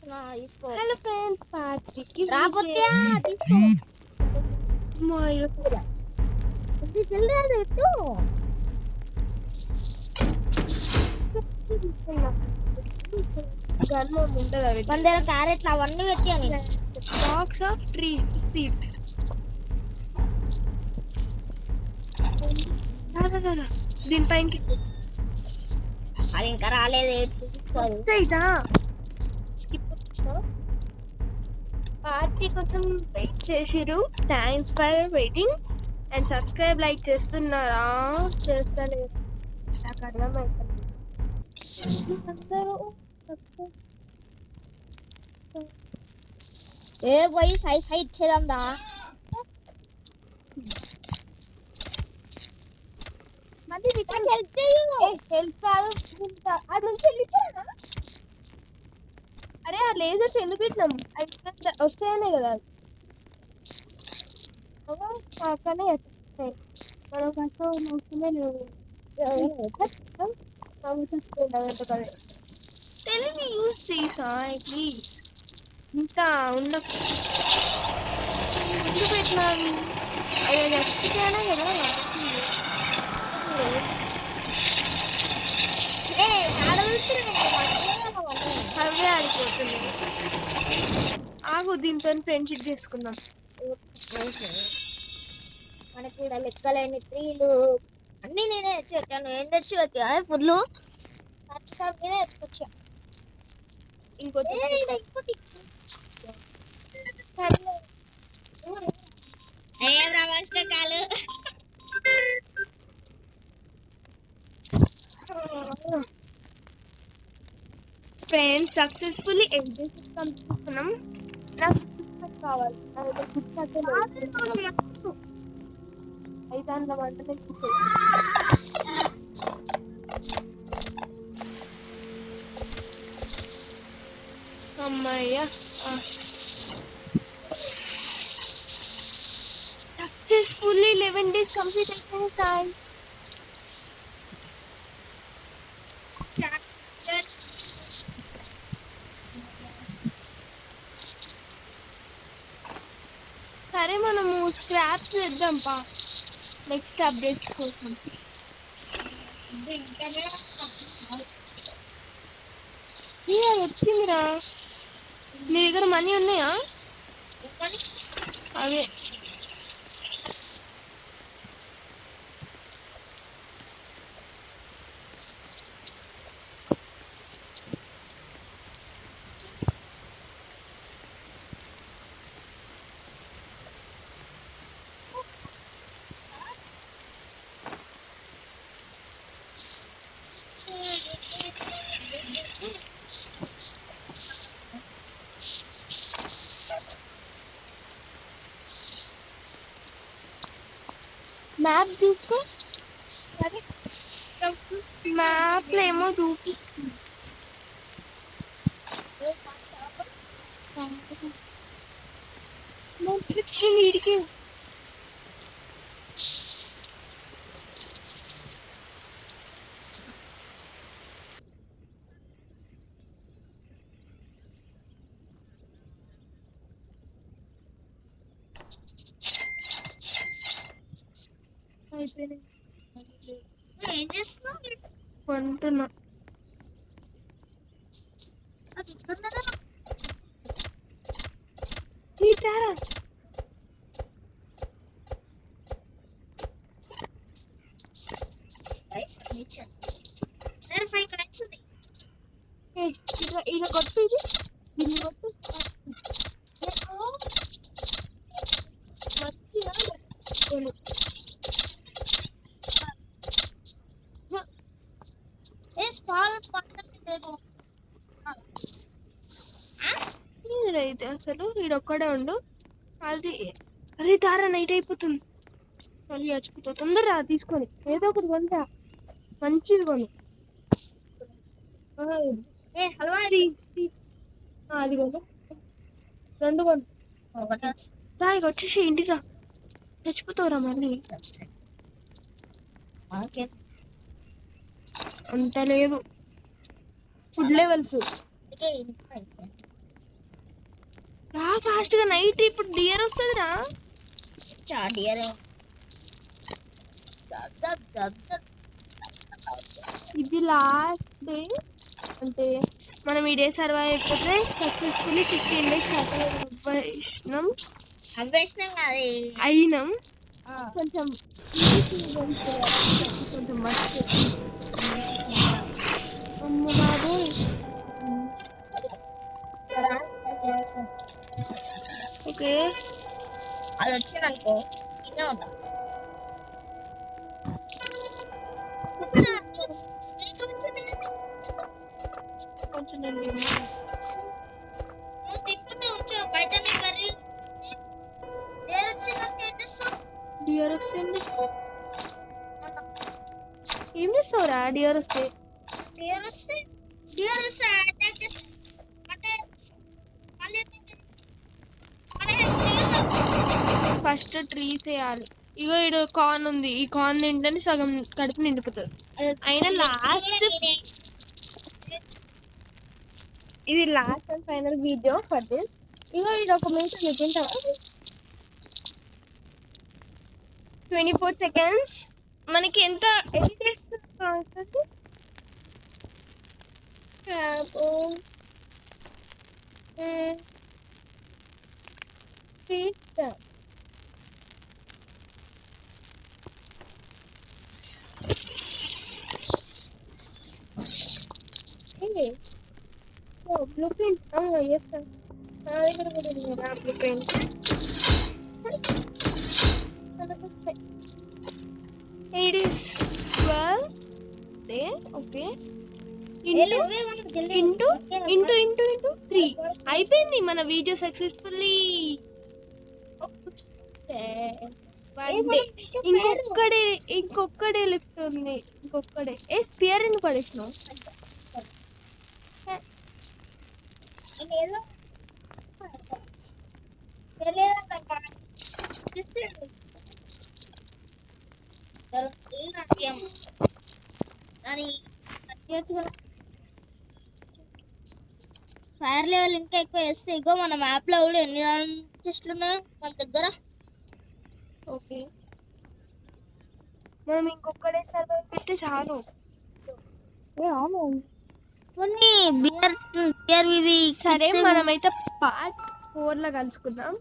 తీసుకో. Hello friends, పార్టీకి రాకపోతే తీసుకో. మన దగ్గర క్యారెట్లు అవన్నీ పెట్టాను. Box of tree seeds. దీనిపైకి అది ఇంకా రాలేదు. పార్టీ కోసం వెయిట్ చేసిరు. Thanks for waiting and subscribe like చేస్తున్నారా? చేస్తలేదు, నాకు అర్థమవుతుంది. ఏ పోయి సై సై ఇచ్చేదందా. హెల్ప్ కాదు, అటు నుంచి వెళ్ళిపోయినా. అరే ఆ లేజర్స్ ఎందుకు పెట్టినాం? అవి వస్తాయనే కదా. కానీ మనం ఫస్ట్ మోసమే లేవు. తెలివి యూజ్ చేయి సాయి ప్లీజ్. ఇంకా ఉండకు ముందు పెట్టినాను. అయ్యో చచ్చిపోయానే కదా. అవే ఆడిపోతుంది. ఆగు, దీంతో ఫ్రెండ్షిప్ చేసుకుందాం. మనకి ఇక్కడ లెక్కలేని ట్రీలు అన్ని నేనే తెచ్చి పెట్టాను. ఏం తెచ్చి పెట్టా ఫుడ్ నేనే తెచ్చుకొచ్చా. ఇంకోటి ఏం రావాల్సిన ఫ్రెండ్స్ సక్సెస్ఫుల్లీ ఎగ్జిట్ చేసుకున్నాం. నాకు కావాలి. ఐదాన్ల వంటలు అమ్మయ్య. సక్సెస్ఫుల్లీ 11 days కంప్లీట్ అయిపోయింది సాయి. సరే మనము స్క్రాప్స్ చేద్దాం పా, నెక్స్ట్ అప్డేట్స్ కోసం. వచ్చిందిరా. మీ దగ్గర మనీ ఉన్నాయా? అవే మ్యాప్ తీసుకో. మ్యాప్ లో ఏమో చూపి. వీడికి ఏం చేస్తున్నావు? కొంటున్నా. తీటారా ఇలా కొట్టు. ఇది దీన్ని కొట్టు. అయితే అసలు వీడొక్కడే ఉండు. అది అరే తారా నైట్ అయిపోతుంది. మళ్ళీ చచ్చిపోతావు. తొందరగా తీసుకొని ఏదో ఒకటి కొంట, మంచిది కొని. అది కొను, 2 కొను. ఇక వచ్చేసి ఇంటిరా, చచ్చిపోతావురా మళ్ళీ. అంత లేదు ఫుడ్ లెవెల్స్. రా ఫాస్ట్ గా నైట్ ఇప్పుడు డియర్ వస్తుందిరా చాడియర్ ఇది లాస్ట్ డే అంటే మనం ఈ డే సర్వైవ్ అయిపోతే సక్సెస్ఫుల్లీ 15 డేస్ అవ్వేసినాం అయినాం కొంచెం కొంచెం అమ్మ బాబోయ్ ఓకే అది వచ్చిందనుకో ఇన్నే ఉంటా కొంచెం నేను నువ్వు తిప్పుతూ వచ్చావు బయటనే బర్రెలు ఏరు వచ్చిందంటే ఏం చేస్తావు డియర్ వస్తే ఏం చేస్తావురా డియర్ వస్తే డియర్ వస్తే అటాక్ చేస్తా అంటే మళ్ళీ ఫస్ట్ ట్రీస్ వేయాలి ఇగో ఇక్కడ కార్న్ ఉంది ఈ కార్న్ తింటేనే సగం కడుపు నిండిపోతుంది అయినా లాస్ట్ ఇది last and final video for this ఇగో ఇది ఒక మినిట్ తింటావా 24 సెకండ్స్ మనకి ఎంత చేస్తుంది బ్లూ ప్రింట్ చేస్తాను నా దగ్గర కూడా ఉంది కదా blue print it is 12 okay into 3 అయిపోయింది మన వీడియో సక్సెస్ఫుల్లీ ఇంకొక్కడే లిఫ్ట్ ఉంది ఇంకొక్కడే స్పియర్ ఎందుకు పడేసినావు ఫైర్ లెవెల్ ఇంకా ఎక్కువ వేస్తే ఇగో మన మ్యాప్ లో కూడా ఎన్ని చెస్ట్లు ఉన్నాయో మన దగ్గర ఓకే మనం ఇంకొక్కడే సర్వైవ్ పెడితే చాలు కొన్ని బియర్ ఇవి సరే మనమైతే పార్ట్ 4 లో కలుసుకుందాం